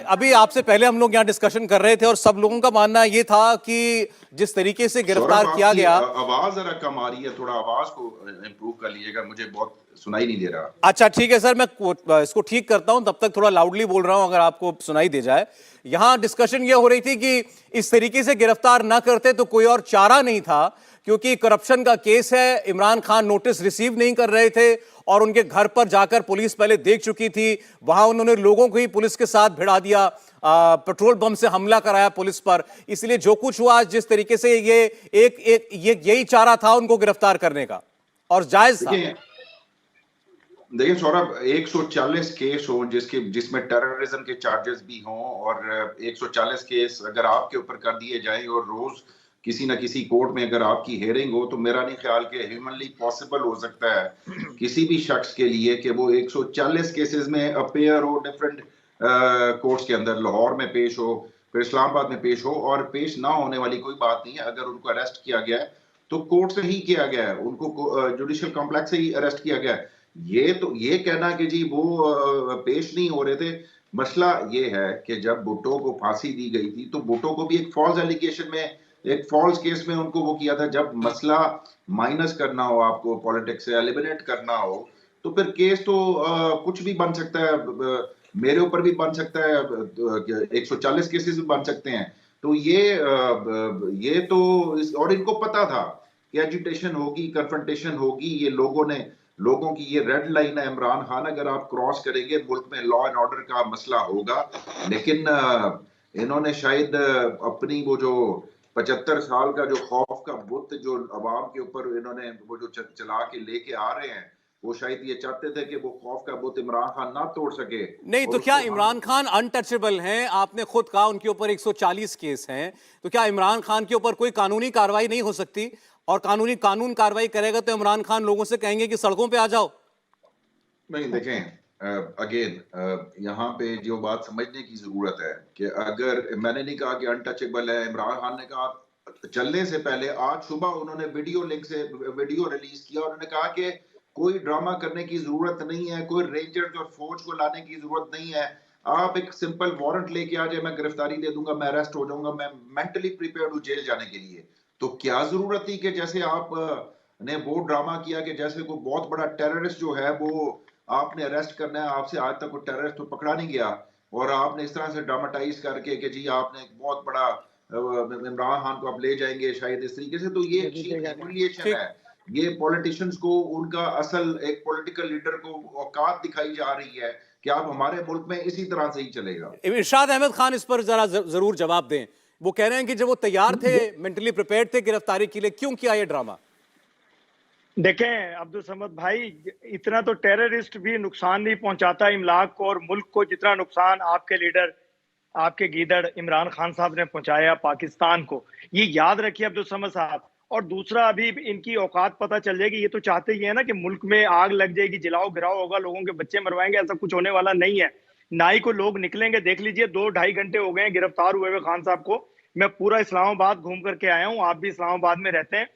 अभी आपसे पहले हम लोग यहाँ डिस्कशन कर रहे थे और सब लोगों का मानना ये था कि जिस तरीके से गिरफ्तार किया गया। आवाज जरा कम आ रही है, थोड़ा आवाज को इम्प्रूव कर लीजिएगा, मुझे बहुत सुनाई नहीं दे रहा। अच्छा ठीक है सर, मैं इसको ठीक करता हूं, तब तक थोड़ा लाउडली बोल रहा हूं अगर आपको सुनाई दे जाए। यहां डिस्कशन ये हो रही थी कि इस तरीके से गिरफ्तार ना करते तो कोई और चारा नहीं था, क्योंकि करप्शन का केस है। इमरान खान नोटिस रिसीव नहीं कर रहे थे और उनके घर पर जाकर पुलिस पहले देख चुकी थी। वहां उन्होंने लोगों को ही पुलिस के साथ भिड़ा दिया, पेट्रोल बम से हमला कराया पुलिस पर। इसलिए जो कुछ हुआ, जिस तरीके से ये यही चारा था उनको गिरफ्तार करने का और जायज था। देखिए सौरभ, 140 केस हो जिसमें टेररिज्म के चार्जेस भी हों और 140 केस अगर आपके ऊपर कर दिए जाएं और रोज किसी न किसी कोर्ट में अगर आपकी हेयरिंग हो, तो मेरा नहीं ख्याल कि ह्यूमनली पॉसिबल हो सकता है किसी भी शख्स के लिए कि वो 140 केसेस में अपेयर हो डिफरेंट कोर्ट्स के अंदर, लाहौर में पेश हो, फिर इस्लामाबाद में पेश हो। और पेश ना होने वाली कोई बात नहीं है। अगर उनको अरेस्ट किया गया है तो कोर्ट से ही किया गया है, उनको जुडिशियल कॉम्प्लेक्स से ही अरेस्ट किया गया है। ये कहना कि जी वो पेश नहीं हो रहे थे, मसला ये है कि जब भुट्टो को फांसी दी गई थी तो भुट्टो को भी एक फॉल्स एलिगेशन में, एक फॉल्स केस में उनको वो किया था। जब मसला माइनस करना हो, आपको पॉलिटिक्स से एलिमिनेट करना हो, तो फिर केस तो कुछ भी बन सकता है, मेरे ऊपर भी बन सकता है, 140 केसेस भी बन सकते हैं। तो ये तो और इनको पता था कि एजिटेशन होगी, कन्फ्रंटेशन होगी। ये लोगों की ये रेड लाइन है इमरान खान, अगर आप क्रॉस करेंगे मुल्क में लॉ एंड ऑर्डर का मसला होगा। लेकिन इन्होंने शायद अपनी वो जो 75 साल का जो खौफ का बुत जो अवाम के ऊपर इन्होंने वो जो चला के लेके आ रहे हैं, वो शायद ये चाहते थे कि वो खौफ का बुत इमरान खान ना तोड़ सके। नहीं तो क्या इमरान खान अनटचेबल हैं? आपने खुद कहा उनके ऊपर 140 केस हैं, तो क्या इमरान खान के ऊपर कोई कानूनी कार्रवाई नहीं हो सकती? और कानून कार्रवाई करेगा तो इमरान खान लोगों से कहेंगे कि सड़कों पे आ जाओ। नहीं, देखें अगेन यहाँ पे जो बात समझने की जरूरत है कि अगर मैंने नहीं कहा कि अनटचेबल है, इमरान खान ने कहा चलने से पहले आज सुबह उन्होंने वीडियो लिंक से वीडियो रिलीज किया। उन्होंने कहा कि कोई ड्रामा करने की जरूरत नहीं है, कोई रेंजर्स और फौज को लाने की जरूरत नहीं है। आप एक सिंपल वारंट लेके आ जाए, मैं गिरफ्तारी दे दूंगा, मैं अरेस्ट हो जाऊंगा, मैं मेंटली प्रिपेयर्ड हूँ जेल जाने के लिए। तो क्या जरूरत थी कि जैसे आप ने वो ड्रामा किया कि जैसे कोई बहुत बड़ा टेररिस्ट जो है वो आपने अरेस्ट करना है, आपसे आज तक कोई टेररिस्ट तो पकड़ा नहीं गया, और आपने इस तरह से ड्रामाटाइज करके कि जी आपने एक बहुत बड़ा इमरान खान को आप ले जाएंगे शायद इस तरीके से, तो ये ह्यूमिलिएशन है। ये पॉलिटिशियंस को उनका असल एक पॉलिटिकल लीडर को औकात दिखाई जा रही है कि आप हमारे मुल्क में इसी तरह से ही चलेगा। इरशाद अहमद खान इस पर जरा जरूर जवाब दें। वो कह रहे हैं कि जब वो तैयार थे, मेंटली प्रिपेयर्ड थे गिरफ्तारी के लिए, क्यों किया ये ड्रामा? देखें अब्दुल समद भाई, इतना तो टेररिस्ट भी नुकसान नहीं पहुंचाता इमलाक को और मुल्क को जितना नुकसान आपके लीडर, आपके गीदड़ इमरान खान साहब ने पहुंचाया पाकिस्तान को। ये याद रखिए अब्दुल समद साहब। और दूसरा, अभी इनकी औकात पता चल जाएगी। ये तो चाहते ही है ना कि मुल्क में आग लग जाएगी, जलाओ गिराओ होगा, लोगों के बच्चे मरवाएंगे। ऐसा कुछ होने वाला नहीं है। ना ही को लोग निकलेंगे। देख लीजिए 2-2.5 घंटे हो गए गिरफ्तार हुए खान साहब को। मैं पूरा इस्लामाबाद घूम करके आया हूँ, आप भी इस्लामाबाद में रहते हैं।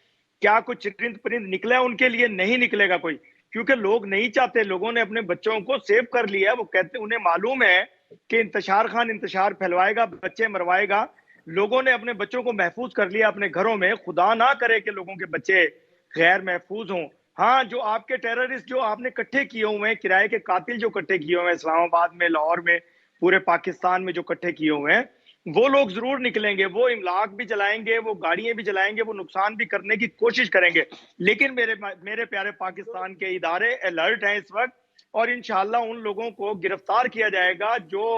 क्या कुछ चिरिंद परिंद निकला उनके लिए? नहीं निकलेगा कोई, क्योंकि लोग नहीं चाहते। लोगों ने अपने बच्चों को सेव कर लिया है। वो कहते, उन्हें मालूम है कि इंतशार खान इंतशार फैलवाएगा, बच्चे मरवाएगा। लोगों ने अपने बच्चों को महफूज कर लिया अपने घरों में। खुदा ना करे कि लोगों के बच्चे गैर महफूज हों। हाँ, जो आपके टेररिस्ट जो आपने इकट्ठे किए हुए हैं, किराए के कातिल जो इकट्ठे किए हुए हैं इस्लामाबाद में, लाहौर में, पूरे पाकिस्तान में जो इकट्ठे किए हुए हैं, वो लोग जरूर निकलेंगे। वो इमलाक भी जलाएंगे, वो गाड़ियां भी जलाएंगे, वो नुकसान भी करने की कोशिश करेंगे। लेकिन मेरे प्यारे पाकिस्तान के इदारे अलर्ट हैं इस वक्त, और इंशाल्लाह उन लोगों को गिरफ्तार किया जाएगा जो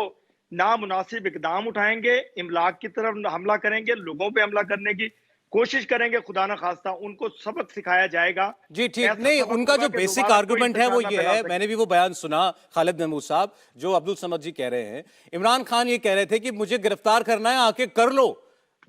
नामुनासिब इकदाम उठाएंगे, इमलाक की तरफ हमला करेंगे, लोगों पे हमला करने की कोशिश करेंगे। खुदा ना खास्ता उनको सबक सिखाया जाएगा। जी ठीक, नहीं उनका जो बेसिक आर्गुमेंट है वो ये है, मैंने भी वो बयान सुना खालिद महमूद साहब, जो अब्दुल समद जी कह रहे हैं, इमरान खान ये कह रहे थे कि मुझे गिरफ्तार करना है, आके कर लो,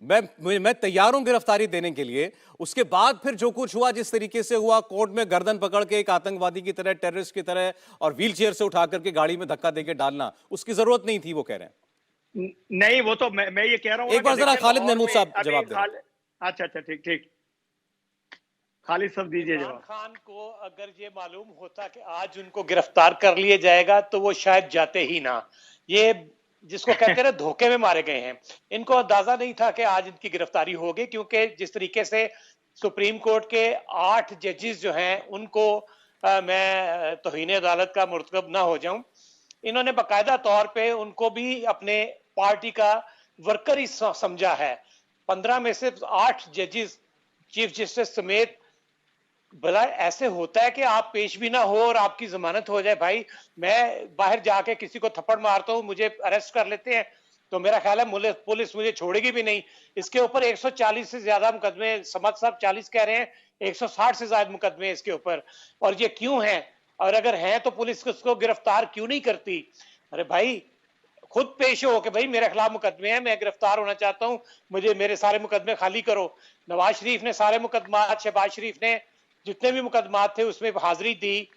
मैं तैयार हूं गिरफ्तारी देने के लिए। उसके बाद फिर जो कुछ हुआ, जिस तरीके से हुआ, कोर्ट में गर्दन पकड़ के एक आतंकवादी की तरह, टेररिस्ट की तरह, और व्हील चेयर से उठा करके गाड़ी में धक्का देके डालना, उसकी जरूरत नहीं थी, वो कह रहे हैं। नहीं, वो तो मैं ये कह रहा हूं। एक बार जरा खालिद महमूद साहब जवाब दें। अच्छा, ठीक, खालिद साहब दीजिए जवाब। खान को अगर ये मालूम होता कि आज उनको गिरफ्तार कर लिया जाएगा तो वो शायद जाते ही ना। ये जिसको कहते हैं धोखे में मारे गए हैं। इनको अंदाजा नहीं था कि आज इनकी गिरफ्तारी होगी, क्योंकि जिस तरीके से सुप्रीम कोर्ट के 8 जजेस जो हैं उनको मैं तौहीन अदालत का मुर्तकब ना हो जाऊं, इन्होंने बाकायदा तौर पे उनको भी अपने पार्टी का वर्कर ही समझा है। 15 में से 8 जजेस, चीफ जस्टिस समेत, भला ऐसे होता है कि आप पेश भी ना हो और आपकी जमानत हो जाए? भाई, मैं बाहर जाके किसी को थप्पड़ मारता हूं, मुझे अरेस्ट कर लेते हैं, तो मेरा ख्याल है पुलिस मुझे छोड़ेगी भी नहीं। इसके ऊपर 140 से ज्यादा मुकदमे, समद साहब 40 कह रहे हैं, 160 से ज्यादा मुकदमे इसके ऊपर। और ये क्यों हैं? और अगर हैं तो पुलिस उसको गिरफ्तार क्यों नहीं करती? अरे भाई, खुद पेश हो कि भाई मेरे खिलाफ मुकदमे हैं, मैं गिरफ्तार होना चाहता हूं, मुझे मेरे सारे मुकदमे खाली करो। नवाज शरीफ ने सारे मुकदमात, शहबाज शरीफ ने जितने भी मुकदमात थे उसमें हाजिरी दी,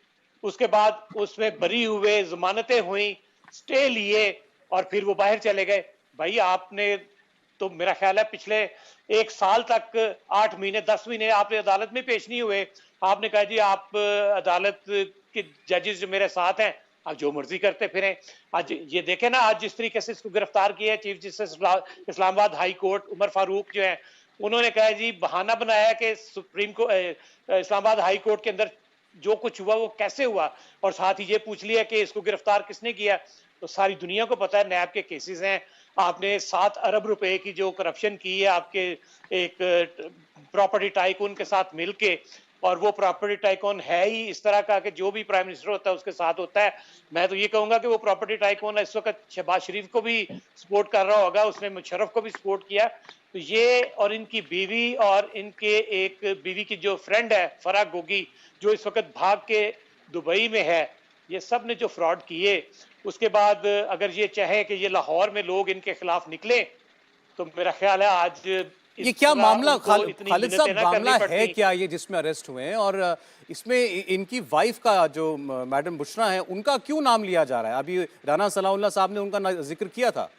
उसके बाद उसमें बरी हुए, जमानतें हुई, स्टे लिए, और फिर वो बाहर चले गए। भाई, आपने तो मेरा ख्याल है पिछले 1 साल तक 8 महीने 10 महीने आपने अदालत में पेश नहीं हुए। आपने कहा जी आप अदालत के जजेस जो मेरे साथ हैं, आप जो मर्जी करते फिरें। आज ये देखें ना, आज जिस तरीके से इसको गिरफ्तार किया है chief justice Islamabad high court Umar Farooq जो है, उन्होंने कहा जी बहाना बनाया कि सुप्रीम को इस्लामाबाद हाई कोर्ट के अंदर जो कुछ हुआ वो कैसे हुआ, और साथ ही ये पूछ लिया कि इसको गिरफ्तार किसने किया। तो सारी दुनिया को पता है नैब के केसेस हैं। आपने 7 अरब रुपए की जो करप्शन की है आपके एक प्रॉपर्टी टाइकून के साथ मिलके, और वो प्रॉपर्टी टाइकून है ही इस तरह का कि जो भी प्राइम मिनिस्टर होता है उसके साथ होता है। मैं तो ये कहूंगा कि वो प्रॉपर्टी टाइकून इस वक्त शहबाज शरीफ को भी सपोर्ट कर रहा होगा, उसने मुशर्रफ को भी सपोर्ट किया। तो ये और इनकी बीवी और इनके एक बीवी की जो फ्रेंड है फराह गोगी, जो इस वक्त भाग के दुबई में है, ये सब ने जो फ्रॉड किए, उसके बाद अगर ये चाहे कि ये लाहौर में लोग इनके खिलाफ निकले, तो मेरा ख्याल है आज ये क्या मामला खालिद साहब, मामला है क्या ये जिसमें अरेस्ट हुए हैं, और इसमें इनकी वाइफ का जो मैडम बुशरा है उनका क्यों नाम लिया जा रहा है? अभी राना सलाउल्लाह साहब ने उनका जिक्र किया था।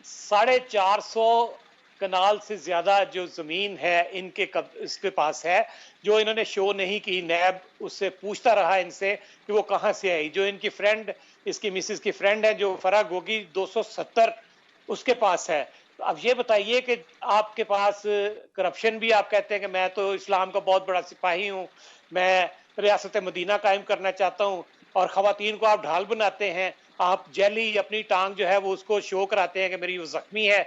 450 कनाल से ज्यादा जो जमीन है इसके पास है, जो इन्होंने शो नहीं की। नैब उससे पूछता रहा इनसे कि वो कहां से आई। जो इनकी फ्रेंड, इसकी मिसेस की फ्रेंड है जो फराह गोगी, 270 उसके पास है। तो अब ये बताइए कि आपके पास करप्शन भी, आप कहते हैं कि मैं तो इस्लाम का बहुत बड़ा सिपाही हूं, मैं रियासत मदीना कायम करना चाहता हूं, और खवातीन को आप ढाल बनाते हैं। आप जेली अपनी टांग जो है वो उसको शो कराते हैं कि मेरी वो जख्मी है।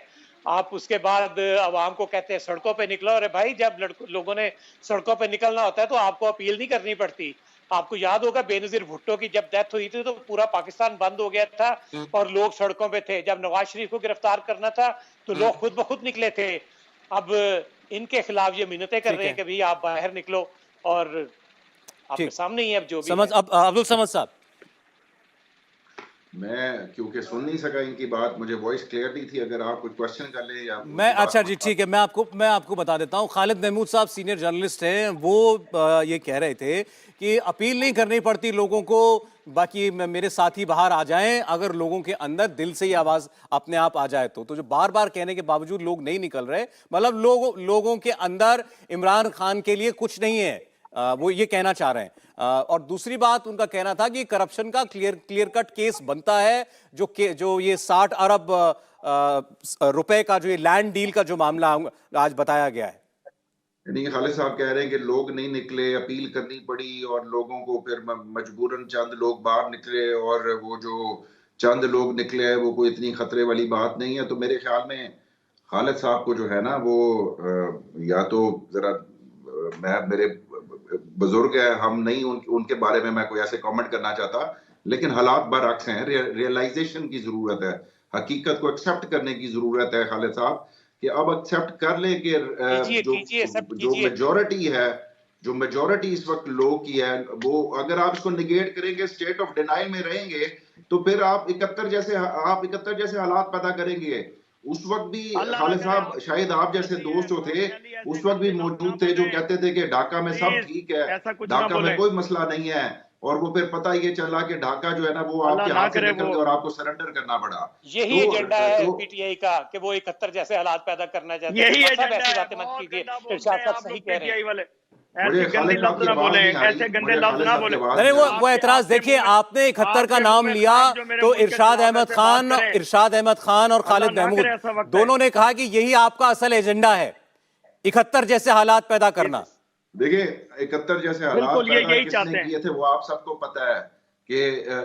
आप उसके बाद आवाम को कहते हैं सड़कों पे निकलो। अरे भाई, जब लोगों ने सड़कों पे निकलना होता है तो आपको अपील नहीं करनी पड़ती। आपको याद होगा बेनजीर भुट्टो की जब डेथ हुई थी तो पूरा पाकिस्तान बंद हो गया था और लोग सड़कों पे थे। जब नवाज शरीफ को गिरफ्तार करना था तो लोग खुद ब खुद निकले थे। अब इनके खिलाफ ये मिन्नतें कर रहे हैं कि भाई आप बाहर निकलो, और आपके सामने ही अब जो भी समझ। अब अब्दुल समद साहब, मैं क्योंकि सुन नहीं सका इनकी बात, मुझे वॉइस क्लियर नहीं थी। अगर आप कुछ क्वेश्चन कर ले या मैं अच्छा जी ठीक है, मैं आपको बता देता हूं। खालिद महमूद साहब सीनियर जर्नलिस्ट हैं, वो ये कह रहे थे कि अपील नहीं करनी पड़ती लोगों को, बाकी मेरे साथी बाहर आ जाएं अगर लोगों के अंदर दिल से ही आवाज अपने आप आ जाए तो जो बार बार कहने के बावजूद लोग नहीं निकल रहे, मतलब लोगों के अंदर इमरान खान के लिए कुछ नहीं है, वो ये कहना चाह रहे हैं। और दूसरी बात उनका कहना था कि करप्शन का क्लियर कट केस बनता है, जो ये 60 अरब रुपए का जो ये लैंड डील का जो मामला आज बताया गया है। यानी खालिद साहब कह रहे हैं कि लोग नहीं निकले, अपील करनी पड़ी और लोगों को फिर मजबूरन चंद लोग बाहर निकले, और वो जो चंद लोग निकले हैं वो कोई इतनी खतरे वाली बात नहीं है। तो मेरे ख्याल में खालिद साहब को जो है ना वो या तो जरा मेरे बुजुर्ग है, हम नहीं उनके बारे में मैं कोई ऐसे कमेंट करना चाहता, लेकिन हालात बरअक्स हैं। रियलाइजेशन की जरूरत है, हकीकत को एक्सेप्ट करने की जरूरत है खालिद साहब, कि अब एक्सेप्ट कर ले कि जो मेजॉरिटी है, जो मेजॉरिटी इस वक्त लोग की है, वो अगर आप इसको निगेट करेंगे, स्टेट ऑफ डिनाइल में रहेंगे, तो फिर आप 71 जैसे हालात पैदा करेंगे। उस वक्त भी खालिद साहब, शायद आप जैसे दोस्त जो थे उस वक्त भी मौजूद थे, जो कहते थे कि ढाका में सब ठीक है, ढाका में कोई मसला नहीं है, और वो फिर पता ये चला कि ढाका जो है ना वो आपके हाथ से निकल गया और आपको सरेंडर करना पड़ा। यही एजेंडा है पीटीआई का कि वो 71 जैसे हालात पैदा करना चाहते हैं। यही सब ऐसी बातें मत कीजिए, इरशाद साहब सही कह रहे हैं। मुझे खालिद साहब की बात नहीं आ रही, ऐसे गंदे लफ्ज ना बोले। अरे वो एतराज देखिए, आपने 71 का नाम लिया तो इरशाद अहमद खान और खालिद महमूद दोनों ने कहा कि यही आपका असल एजेंडा है, 71 जैसे हालात पैदा करना। देखिए 71 जैसे हालात पैदा किसने किए थे वो आप सबको पता है कि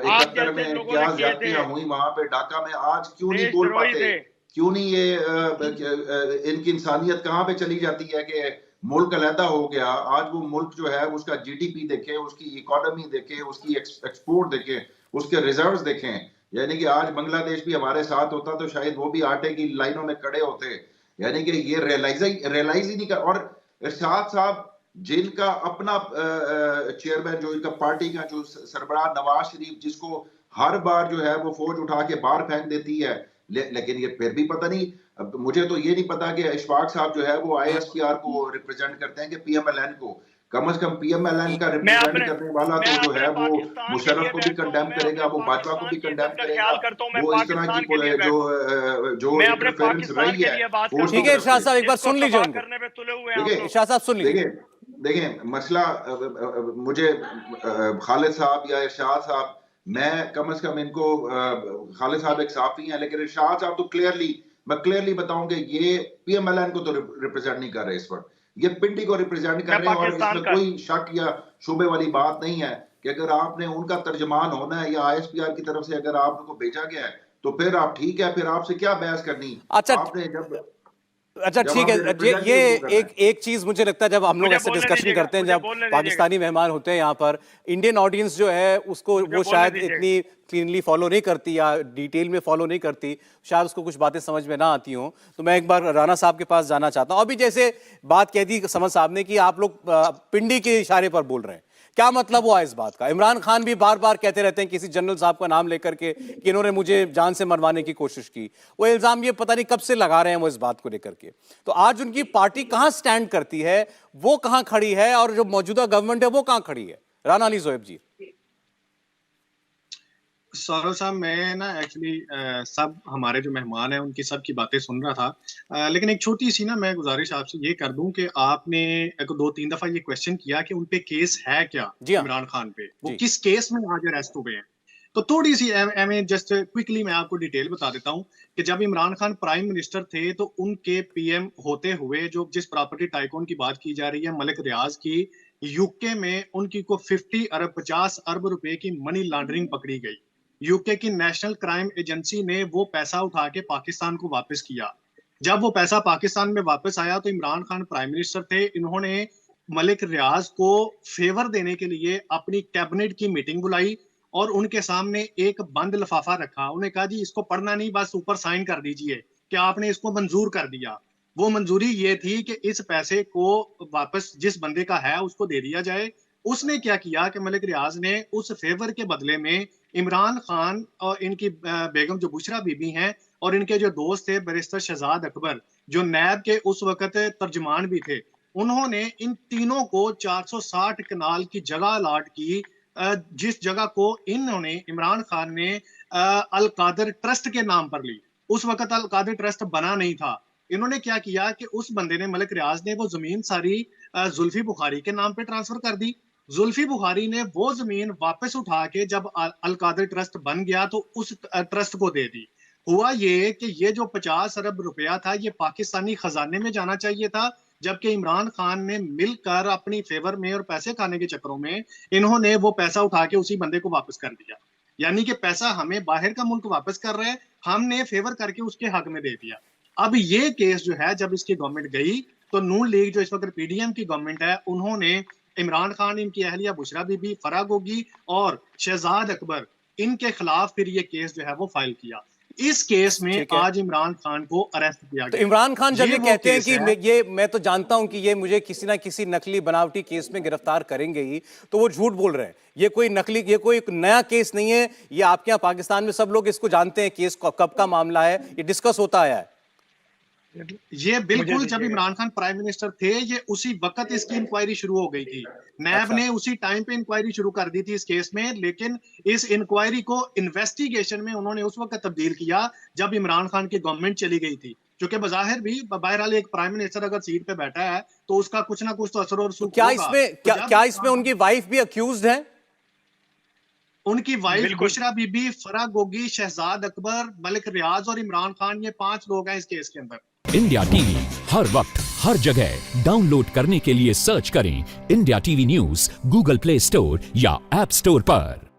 71 में क्या ज्यादतियां हुई वहां पे ढाका में। आज क्यों नहीं बोल पाते, क्यों नहीं ये इनकी इंसानियत कहां पे चली जाती है कि मुल्क अलहदा हो गया। आज वो मुल्क जो है उसका जीडीपी देखें, उसकी इकोनॉमी देखें, उसकी एक्सपोर्ट देखें, उसके रिजर्व्स देखें। यानी कि आज बांग्लादेश भी हमारे साथ होता तो शायद वो भी आटे की लाइनों में खड़े होते। यानी कि ये रियलाइज ही नहीं कर। और इरशाद साहब जिनका अपना चेयरमैन, जो इनका पार्टी का जो सरबराह नवाज शरीफ, जिसको हर बार जो है वो फौज उठा के बाहर फेंक देती है, लेकिन ये फिर भी पता नहीं, मुझे तो ये नहीं पता कि इशफाक साहब जो है वो आईएसपीआर को रिप्रेजेंट करते हैं कि पीएमएलएन को। कम से कम पीएमएलएन का रिप्रेजेंट करने वाला तो जो है वो मुशर्रफ को भी कंडेम करेगा, वो बाजवा को भी कंडेम करेगा। वो इस तरह की जो इंटरफेरेंस रही है। ठीक है इरशाद साहब, एक बार सुन लीजिए उनको। इरशाद साहब सुन लीजिए। देखिए मसला, मुझे खालिद साहब या इरशाद साहब, मैं कम से कम इनको, खालिद साहब एक साफी हैं, लेकिन इरशाद साहब तो मैं क्लियरली बताऊं कि ये पीएमएलएन को तो रिप्रेजेंट नहीं कर रहे इस वक्त, ये पिंडी को रिप्रेजेंट कर रहे हैं। और इसमें कोई शक या शुबे वाली बात नहीं है कि अगर आपने उनका तर्जमान होना है या आईएसपीआर की तरफ से अगर आपको भेजा गया है तो फिर आप ठीक है, फिर आपसे क्या बहस करनी। अच्छा ठीक है, ये एक चीज मुझे लगता है जब हम लोग ऐसे डिस्कशन करते हैं, जब पाकिस्तानी मेहमान होते हैं यहाँ पर, इंडियन ऑडियंस जो है उसको वो शायद इतनी क्लीनली फॉलो नहीं करती या डिटेल में फॉलो नहीं करती, शायद उसको कुछ बातें समझ में ना आती हों। तो मैं एक बार राना साहब के पास जाना चाहता हूँ। अभी जैसे बात कह दी समझ साहब ने कि आप लोग पिंडी के इशारे पर बोल रहे हैं, क्या मतलब हुआ इस बात का? इमरान खान भी बार बार कहते रहते हैं किसी जनरल साहब का नाम लेकर के कि इन्होंने मुझे जान से मरवाने की कोशिश की। वो इल्जाम ये पता नहीं कब से लगा रहे हैं वो इस बात को लेकर के। तो आज उनकी पार्टी कहां स्टैंड करती है, वो कहां खड़ी है, और जो मौजूदा गवर्नमेंट है वो कहां खड़ी है? राना अली जोएब जी। सौरव साहब, मैं ना एक्चुअली सब हमारे जो मेहमान हैं उनकी सब की बातें सुन रहा था, लेकिन एक छोटी सी ना मैं गुजारिश आपसे ये कर दूं कि आपने 2-3 दफा ये क्वेश्चन किया कि उन पे केस है क्या इमरान खान पे, वो किस केस में आज अरेस्ट हुए हैं। तो थोड़ी सी जस्ट क्विकली मैं आपको डिटेल बता देता हूं कि जब इमरान खान प्राइम मिनिस्टर थे तो उनके पीएम होते हुए जो जिस प्रॉपर्टी टाइकून की बात की जा रही है मलिक रियाज की, यूके में उनकी को 50 अरब रुपए की मनी लॉन्ड्रिंग पकड़ी गई। यूके की नेशनल क्राइम एजेंसी ने वो पैसा उठा के पाकिस्तान को वापस किया। जब वो पैसा पाकिस्तान में वापस आया तो इमरान खान प्राइम मिनिस्टर थे, इन्होंने मलिक रियाज को फेवर देने के लिए अपनी कैबिनेट की मीटिंग बुलाई और उनके सामने एक बंद लिफाफा रखा। उन्हें कहा जी इसको पढ़ना नहीं, बस ऊपर साइन कर दीजिए कि आपने इसको मंजूर कर दिया। वो मंजूरी ये थी कि इस पैसे को वापस जिस बंदे का है उसको दे दिया जाए। उसने क्या किया कि मलिक रियाज ने उस फेवर के बदले में इमरान खान और इनकी बेगम जो बुशरा बीबी हैं और इनके जो दोस्त थे बैरिस्टर शहजाद अकबर, जो नैब के उस वक्त तर्जमान भी थे, उन्होंने इन तीनों को 460 कनाल की जगह अलॉट की, जिस जगह को इन्होंने इमरान खान ने अल कादर ट्रस्ट के नाम पर ली। उस वक्त अल कादर ट्रस्ट बना नहीं था। इन्होंने क्या किया कि उस बंदे ने, मलिक रियाज ने, वो जमीन सारी जुल्फी बुखारी के नाम पे ट्रांसफर कर दी। जुल्फी बुखारी ने वो जमीन वापस उठा के जब अल कादर ट्रस्ट बन गया तो उस ट्रस्ट को दे दी। हुआ ये कि ये जो 50 अरब रुपया था ये पाकिस्तानी खजाने में जाना चाहिए था, जबकि इमरान खान ने मिलकर अपनी फेवर में और पैसे खाने के चक्करों में इन्होंने वो पैसा उठा के उसी बंदे को वापस कर दिया। यानी कि पैसा हमें बाहर का मुल्क वापस कर रहे हैं, हमने फेवर करके उसके हक में दे दिया। अब ये केस जो है, जब इसकी गवर्नमेंट गई तो नून लीग जो इस वक्त पीडीएम की गवर्नमेंट है, उन्होंने इमरान खान, इनकी अहलिया बुशरा बीबी, फराह गोगी और शहजाद अकबर, इनके खिलाफ फिर ये केस जो है वो फाइल किया। इस केस में आज इमरान खान को अरेस्ट किया गया। तो इमरान खान जब ये कहते हैं कि ये मैं तो जानता हूं कि ये मुझे किसी ना किसी नकली बनावटी केस में गिरफ्तार करेंगे ही, तो वो झूठ बोल रहे हैं। ये कोई नकली, ये कोई नया केस नहीं है। ये आपके यहाँ पाकिस्तान में सब लोग इसको जानते हैं, केस कब का मामला है, ये डिस्कस होता आया है। ये बिल्कुल जब इमरान खान प्राइम मिनिस्टर थे, ये उसी वक्त इसकी इंक्वायरी शुरू हो गई थी। नैब ने उसी टाइम पे इंक्वायरी शुरू कर दी थी इस केस में, लेकिन इस इंक्वायरी को इन्वेस्टिगेशन में उन्होंने उस वक्त तब्दील किया जब इमरान खान की गवर्नमेंट चली गई थी। क्योंकि बजाहिर भी बहरहाल एक प्राइम मिनिस्टर अगर सीट पे बैठा है तो उसका कुछ ना कुछ तो असर और रसूख होगा। क्या इसमें उनकी वाइफ भी अक्यूज्ड है? उनकी वाइफ बुशरा बीबी, फराह गोगी, शहजाद अकबर, मलिक रियाज और इमरान खान, ये 5 लोग हैं इस केस के अंदर। इंडिया टीवी हर वक्त हर जगह डाउनलोड करने के लिए सर्च करें India TV news Google play store या ऐप स्टोर पर।